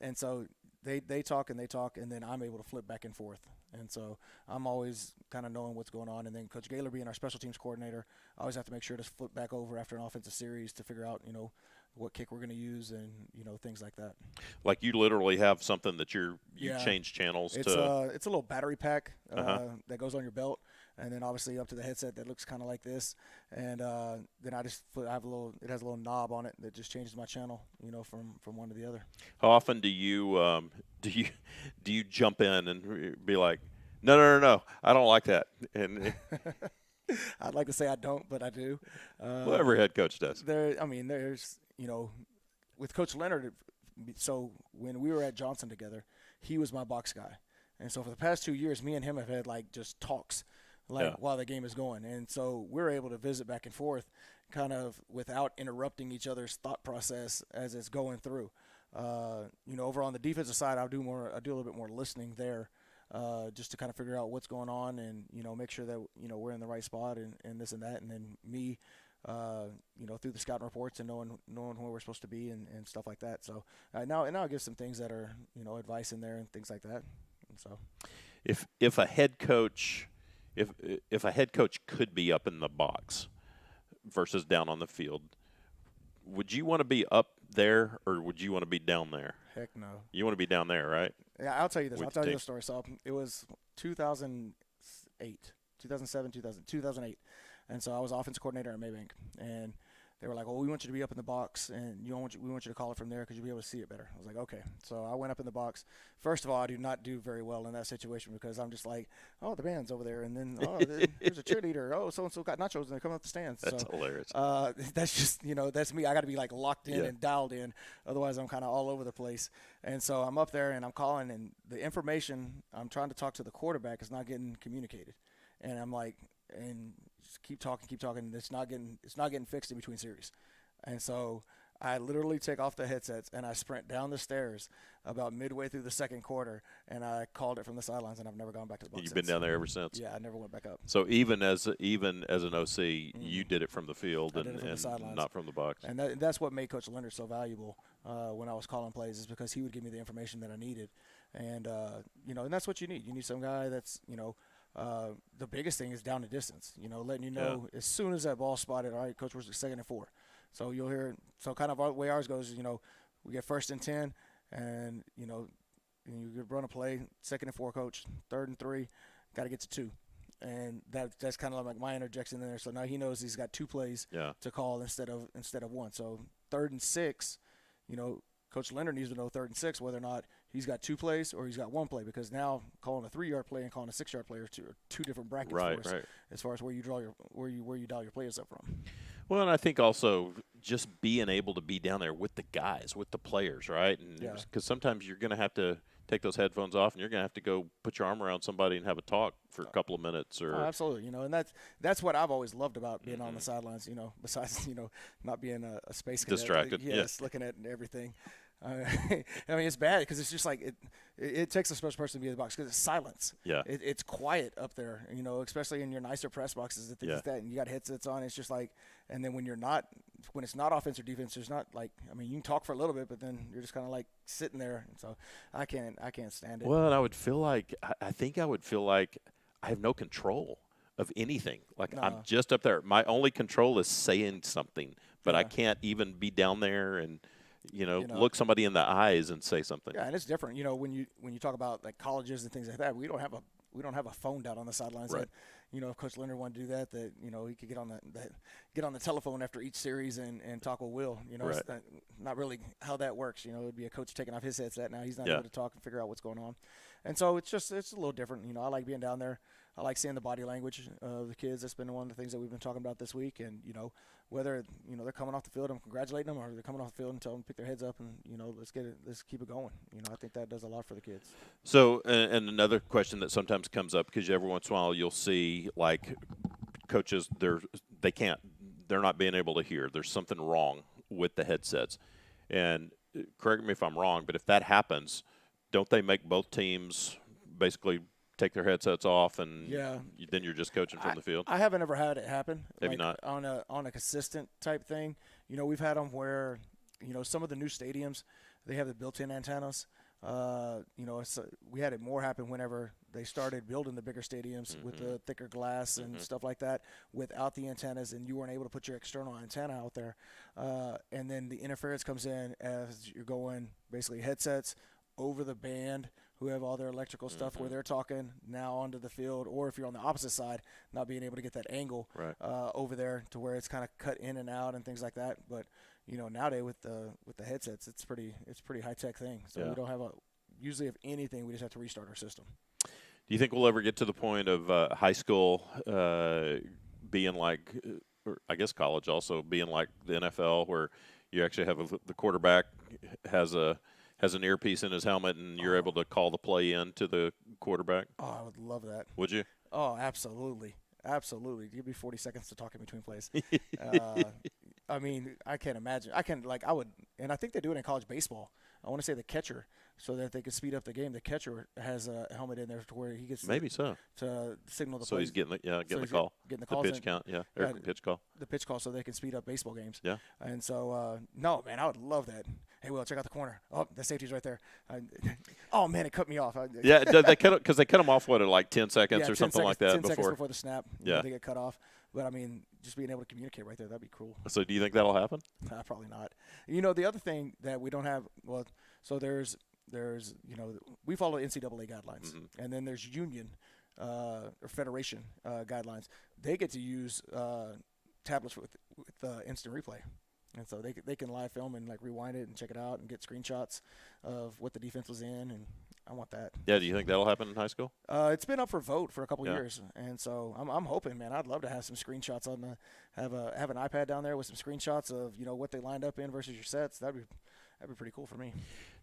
And so they talk, and then I'm able to flip back and forth. And so I'm always kind of knowing what's going on. And then Coach Gaylor being our special teams coordinator, I always have to make sure to flip back over after an offensive series to figure out, what kick we're going to use and, things like that. Like you literally have something that you change channels to? It's a little battery pack that goes on your belt. And then obviously up to the headset that looks kind of like this, and then it has a little knob on it that just changes my channel, from one to the other. How often do you jump in and be like, no, I don't like that? And I'd like to say I don't, but I do. Well, every head coach does. There's with Coach Leonard. So when we were at Johnson together, he was my box guy, and so for the past 2 years, me and him have had just talks. While the game is going. And so we're able to visit back and forth kind of without interrupting each other's thought process as it's going through. Over on the defensive side, I do a little bit more listening there just to kind of figure out what's going on and make sure that we're in the right spot and this and that. And then me, through the scouting reports and knowing where we're supposed to be and stuff like that. So now I give some things that are advice in there and things like that. And so if a head coach if a head coach could be up in the box versus down on the field, would you want to be up there or would you want to be down there? Heck no. You want to be down there, right? Yeah, I'll tell you this. With I'll the tell you team. the story. So it was 2008, 2007, 2008. And so I was offensive coordinator at Maybank. And they were like, well, we want you to be up in the box, and we want you to call it from there because you'll be able to see it better. I was like, okay. So I went up in the box. First of all, I do not do very well in that situation because I'm just like, oh, the band's over there. And then, there's a cheerleader. Oh, so-and-so got nachos, and they're coming up the stands. That's so, hilarious. That's just, that's me. I got to be, like, locked in Yeah. and dialed in. Otherwise, I'm kind of all over the place. And so I'm up there, and I'm calling, and the information I'm trying to talk to the quarterback is not getting communicated. And I'm like, and just keep talking. It's not getting fixed in between series. And so I literally take off the headsets and I sprint down the stairs about midway through the second quarter, and I called it from the sidelines, and I've never gone back to the box. You've been down there ever since. Yeah, I never went back up. So even as an OC, you did it from the field I did it from the and sidelines. not from the box. And that's what made Coach Leonard so valuable when I was calling plays, is because he would give me the information that I needed. And, and that's what you need. You need some guy that's, the biggest thing is down the distance, letting you know as soon as that ball's spotted, all right, Coach, we're 2nd and 4. So you'll hear – so kind of the way ours goes is, we get 1st and 10, and, you could run a play, 2nd and 4, Coach, 3rd and 3, got to get to 2. And that's kind of like my interjection in there. So now he knows he's got 2 plays to call instead of 1. So 3rd and 6, Coach Leonard needs to know 3rd and 6 whether or not he's got 2 plays or he's got 1 play, because now calling a 3-yard play and calling a 6-yard play are two different brackets for us as far as where you dial your plays up from. Well, and I think also just being able to be down there with the guys, with the players, right? And because sometimes you're going to have to take those headphones off and you're going to have to go put your arm around somebody and have a talk for a couple of minutes. Or absolutely, and that's what I've always loved about being on the sidelines. Besides not being a space cadet. Distracted. Yes, looking at everything. I mean, it's bad because it's just like it takes a special person to be in the box because it's silence. Yeah. It's quiet up there, especially in your nicer press boxes and things like that. And you got headsets on. It's just like, and then when it's not offense or defense, there's not like, I mean, you can talk for a little bit, but then you're just kind of like sitting there. And so I can't stand it. Well, and I would feel like, I think I would feel like I have no control of anything. Like I'm just up there. My only control is saying something, but I can't even be down there and look somebody in the eyes and say something. Yeah, and it's different. When you talk about like colleges and things like that, we don't have a phone down on the sidelines. Right. That, if Coach Leonard wanted to do that, he could get on the telephone after each series and talk with Will. Right. It's not really how that works. It'd be a coach taking off his headset now. He's not able to talk and figure out what's going on, and so it's a little different. I like being down there. I like seeing the body language of the kids. That's been one of the things that we've been talking about this week. And, whether, they're coming off the field, I'm congratulating them, or they're coming off the field and telling them to pick their heads up and, let's keep it going. I think that does a lot for the kids. So, and another question that sometimes comes up, because every once in a while you'll see, like, coaches, they're not being able to hear. There's something wrong with the headsets. And correct me if I'm wrong, but if that happens, don't they make both teams basically – take their headsets off and then you're just coaching from the field? I haven't ever had it happen. Have you not? On a consistent type thing. We've had them where, some of the new stadiums, they have the built-in antennas. We had it more happen whenever they started building the bigger stadiums with the thicker glass and stuff like that without the antennas, and you weren't able to put your external antenna out there. And then the interference comes in as you're going basically headsets over the band, who have all their electrical stuff where they're talking now onto the field, or if you're on the opposite side, not being able to get that angle over there to where it's kind of cut in and out and things like that. But nowadays with the headsets, it's pretty high tech thing. So we don't have usually if anything, we just have to restart our system. Do you think we'll ever get to the point of high school being like, or I guess college also being like the NFL, where you actually have the quarterback has an earpiece in his helmet, and you're able to call the play in to the quarterback? Oh, I would love that. Would you? Oh, absolutely. Absolutely. Give me 40 seconds to talk in between plays. I mean, I can't imagine. I would and I think they do it in college baseball. I want to say the catcher, so that they can speed up the game. The catcher has a helmet in there to where he gets Maybe so. to signal the So play. he's getting So the he's call, getting the the calls pitch in. count, or Yeah, pitch call. the pitch call, so they can speed up baseball games. Yeah. And so, no, man, I would love that. Hey, Will, check out the corner. Oh, the safety's right there. Oh man, it cut me off. Yeah, they cut because they cut them off at like 10 seconds Yeah, or 10 something seconds, like that 10 seconds before. before the snap. Yeah. They get cut off. But I mean, just being able to communicate right there, that'd be cool. So do you think that'll happen? Probably not. You know, the other thing that we don't have, well, so there's we follow NCAA guidelines, and then there's union or federation guidelines. They get to use tablets with instant replay. And so they can live film and like rewind it and check it out and get screenshots of what the defense was in, and I want that. Yeah, do you think that'll happen in high school? It's been up for vote for a couple Yeah. years, and so I'm hoping, man. I'd love to have some screenshots on the have an iPad down there with some screenshots of what they lined up in versus your sets. That'd be pretty cool for me.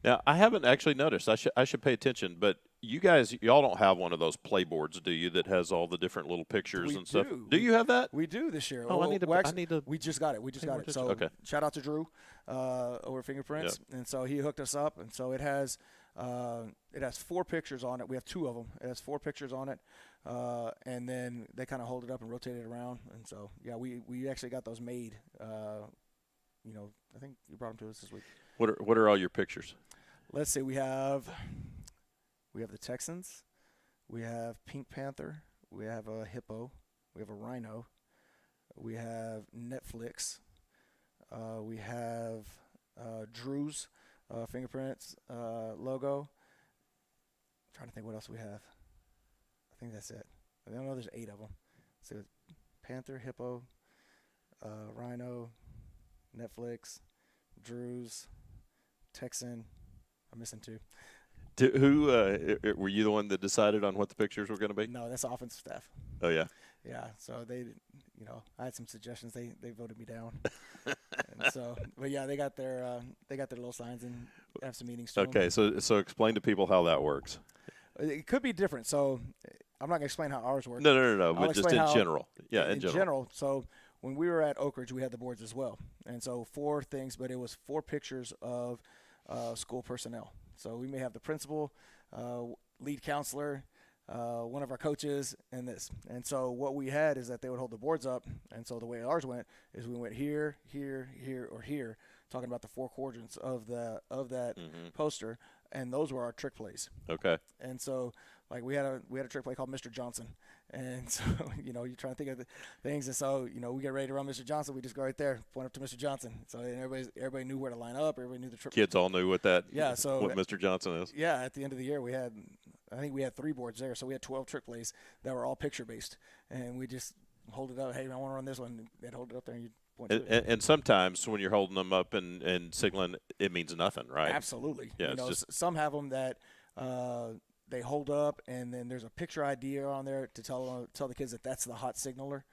Now, I haven't actually noticed. I should pay attention, but y'all don't have one of those play boards, do you, that has all the different little pictures We and stuff? do. Do you have that? We do this year. Oh, I need to- I need to We just got it. We just pay got more it. attention. So Okay. shout out to Drew over Fingerprints, and so he hooked us up, and so it has 4 pictures on it. We have 2 of them. It has 4 pictures on it, and then they kind of hold it up and rotate it around, and so yeah, we actually got those made. I think you brought them to us this week. What are all your pictures? Let's see. We have the Texans. We have Pink Panther. We have a hippo. We have a rhino. We have Netflix. We have Drew's fingerprints logo. I'm trying to think what else we have. I think that's it. I know there's 8 of them. So Panther, hippo, rhino, Netflix, Drew's, Texan. I'm missing 2. Who were you the one that decided on what the pictures were going to be? No, that's the offensive staff. Oh yeah. Yeah, so they, I had some suggestions. They voted me down. And so, but yeah, they got their little signs and have some meetings. To Okay, them. so explain to people how that works. It could be different. So I'm not gonna explain how ours work. No, I'll but just explain in how- general. Yeah, in in general. general. So when we were at Oak Ridge, we had the boards as well, and so 4 things, but it was 4 pictures of school personnel. So we may have the principal, lead counselor, one of our coaches, and this. And so what we had is that they would hold the boards up, and so the way ours went is we went here, here, here, or here, talking about the 4 quadrants of that poster, and those were our trick plays. Okay. And so, like we had a trick play called Mr. Johnson, and so you're trying to think of the things, and so we get ready to run Mr. Johnson, we just go right there, point up to Mr. Johnson. So everybody knew where to line up, everybody knew the trick. Kids all knew what that. Yeah, so what Mr. Johnson is. Yeah, at the end of the year, I think we had 3 boards there, so we had 12 trick plays that were all picture based, and we just hold it up. Hey, I want to run this one. They'd hold it up there, and you point to it. And sometimes when you're holding them up and signaling, it means nothing, right? Absolutely. Yeah, it's just some have them that they hold up, and then there's a picture idea on there to tell the kids that that's the hot signaler.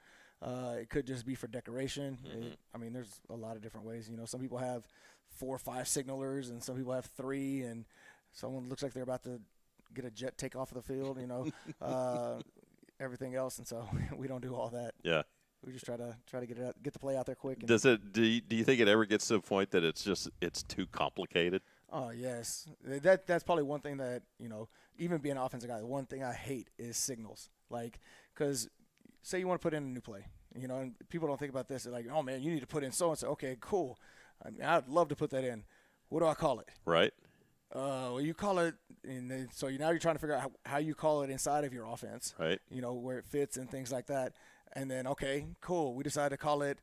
It could just be for decoration. There's a lot of different ways. Some people have 4 or 5 signalers, and some people have 3, and someone looks like they're about to get a jet take off of the field. Everything else, and so we don't do all that. Yeah. We just try to get the play out there quick. And, Do you think it ever gets to the point that it's too complicated? Oh yes, that's probably one thing that even being an offensive guy, one thing I hate is signals. Like, because say you want to put in a new play, and people don't think about this. They're like, oh man, you need to put in so and so. Okay, cool. I'd love to put that in. What do I call it? Right. Well, you call it, and then, so now you're trying to figure out how you call it inside of your offense. Right. Where it fits and things like that. And then okay, cool. We decided to call it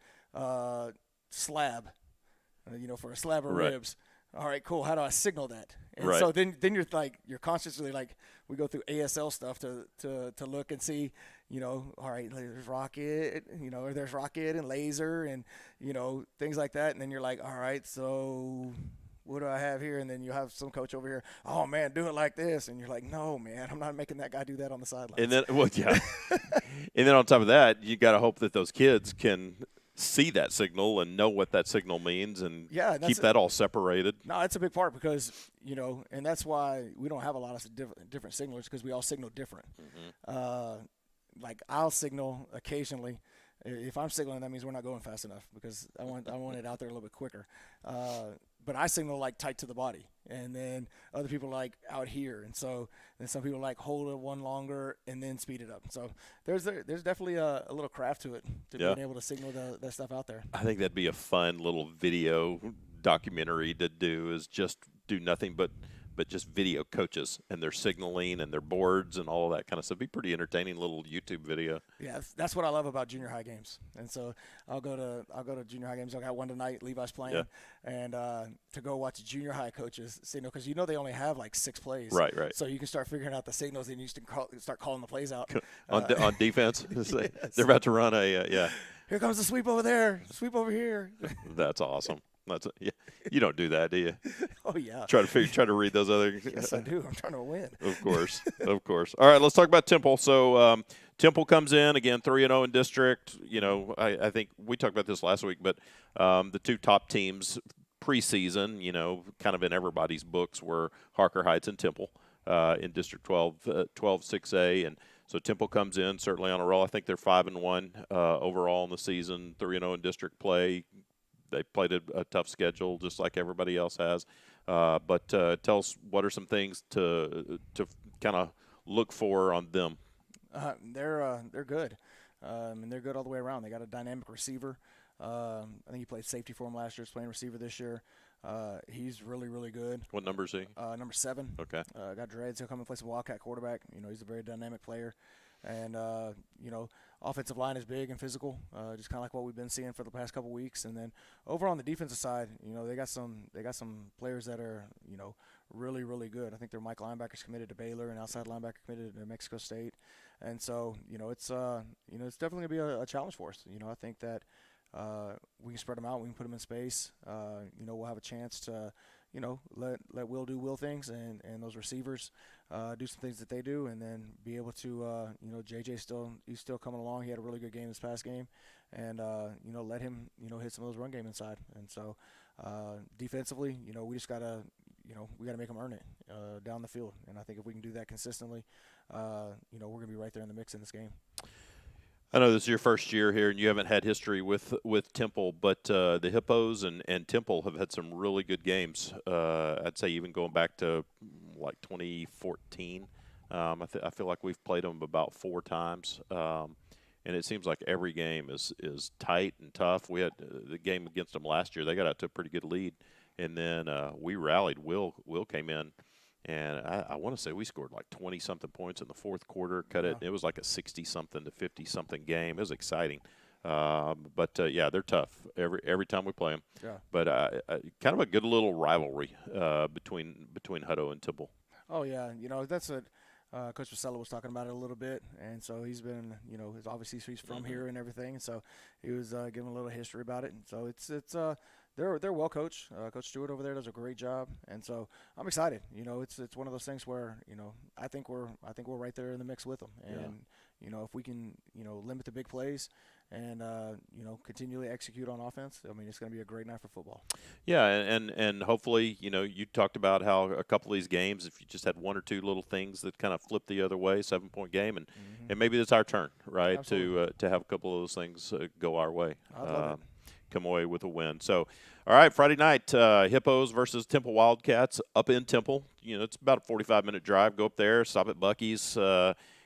slab. For a slab of Right. ribs. All right, cool. How do I signal that? And Right. so then you're consciously like, we go through ASL stuff to look and see, all right, there's rocket, or there's rocket and laser and, things like that. And then you're like, all right, so what do I have here? And then you have some coach over here, oh man, do it like this. And you're like, no, man, I'm not making that guy do that on the sideline. And then, and then on top of that, you got to hope that those kids can see that signal and know what that signl means and keep that all separated. No, it's a big part because, and that's why we don't have a lot of different signalers because we all signal different. Like I'll signal occasionally. If I'm signaling, that means we're not going fast enough because I want it out there a little bit quicker. but I signal like tight to the body, and then other people like out here, and so then some people like hold it one longer and then speed it up. So there's definitely a little craft to it, to Yeah. being able to signal that stuff out there. I think that'd be a fun little video documentary to do, is just do nothing but just video coaches and their signaling and their boards and all that kind of stuff. Be pretty entertaining little YouTube video. Yeah, that's what I love about junior high games. And so I'll go to junior high games. I got one tonight. Levi's playing, Yeah. and to go watch junior high coaches signal, because they only have like 6 plays. Right. So you can start figuring out the signals, and you can start calling the plays out On defense, Yes. they're about to run a yeah. Here comes the sweep over there, sweep over here. That's awesome. Yeah. You don't do that, do you? Oh yeah. Try to read those other. Yes, I do. I'm trying to win. Of course, of course. All right, let's talk about Temple. So Temple comes in again, 3-0 in district. I think we talked about this last week, but the 2 top teams preseason, kind of in everybody's books, were Harker Heights and Temple in District 12, 6A, and so Temple comes in certainly on a roll. I think they're 5-1 overall in the season, 3-0 in district play. They played a tough schedule just like everybody else has. But tell us, what are some things to kind of look for on them? They're good, and they're good all the way around. They got a dynamic receiver. I think he played safety for him last year. He's playing receiver this year. He's really, really good. What number is he? Number 7. Okay. Got dreads. He'll come and play some Wildcat quarterback. He's a very dynamic player. And, offensive line is big and physical, just kind of like what we've been seeing for the past couple weeks. And then over on the defensive side, they got some players that are, really, really good. I think their Mike linebacker's committed to Baylor, and outside linebacker committed to New Mexico State. And so, it's definitely going to be a challenge for us. I think that we can spread them out. We can put them in space. We'll have a chance to, let Will do Will things, and those receivers do some things that they do, and then be able to, JJ he's still coming along. He had a really good game this past game, and let him, hit some of those run game inside. And so defensively, we just gotta, we gotta make them earn it down the field. And I think if we can do that consistently, we're gonna be right there in the mix in this game. I know this is your first year here, and you haven't had history with Temple, but the Hippos and Temple have had some really good games. I'd say even going back to like 2014. I feel like we've played them about 4 times, and it seems like every game is tight and tough. We had the game against them last year. They got out to a pretty good lead, and then we rallied. Will came in. And I want to say we scored like 20-something points in the fourth quarter, cut it. It was like a 60-something to 50-something game. It was exciting. But they're tough every time we play them. Yeah. But kind of a good little rivalry between Hutto and Temple. Oh, yeah. That's what Coach Vasella was talking about it a little bit. And so he's been, obviously he's from here and everything. And so he was giving a little history about it. And so they're well coached. Coach Stewart over there does a great job, and so I'm excited. It's one of those things where I think we're right there in the mix with them, and if we can limit the big plays and continually execute on offense, I mean, it's going to be a great night for football. Yeah, and hopefully you talked about how a couple of these games, if you just had 1 or 2 little things that kind of flip the other way, 7-point game, and maybe it's our turn, right, to have a couple of those things go our way. I'd love it. Come away with a win. So, all right, Friday night, Hippos versus Temple Wildcats up in Temple. It's about a 45-minute drive. Go up there, stop at Buc-ee's,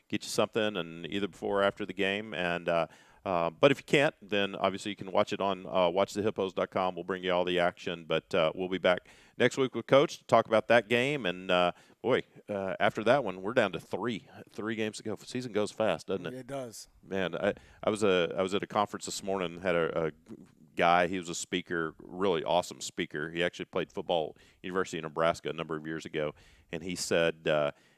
get you something, and either before or after the game. And but if you can't, then obviously you can watch it on watchthehippos.com. We'll bring you all the action. But we'll be back next week with Coach to talk about that game. And, after that one, we're down to 3 games to go. The season goes fast, doesn't it? It does. Man, I was at a conference this morning, had a guy. He was a speaker, really awesome speaker. He actually played football University of Nebraska a number of years ago, and he said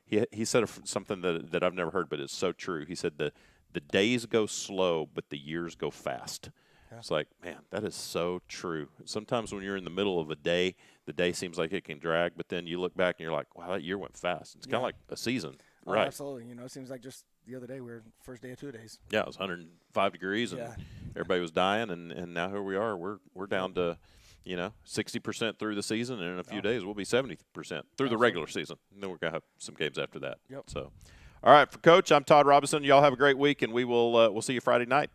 he said something that I've never heard, but it's so true. He said the days go slow, but the years go fast. Yeah. It's like, man, that is so true. Sometimes when you're in the middle of a day, the day seems like it can drag, but then you look back and you're like, wow, that year went fast. It's kind of like a season. Oh, right. Absolutely. It seems like just the other day we were first day of 2 days. Yeah, it was 105 degrees and everybody was dying, and now here we are. We're down to 60% through the season, and in a few days we'll be 70% through the regular season. And then we're gonna have some games after that. Yep. So, all right, for Coach, I'm Todd Robinson. Y'all have a great week, and we'll see you Friday night.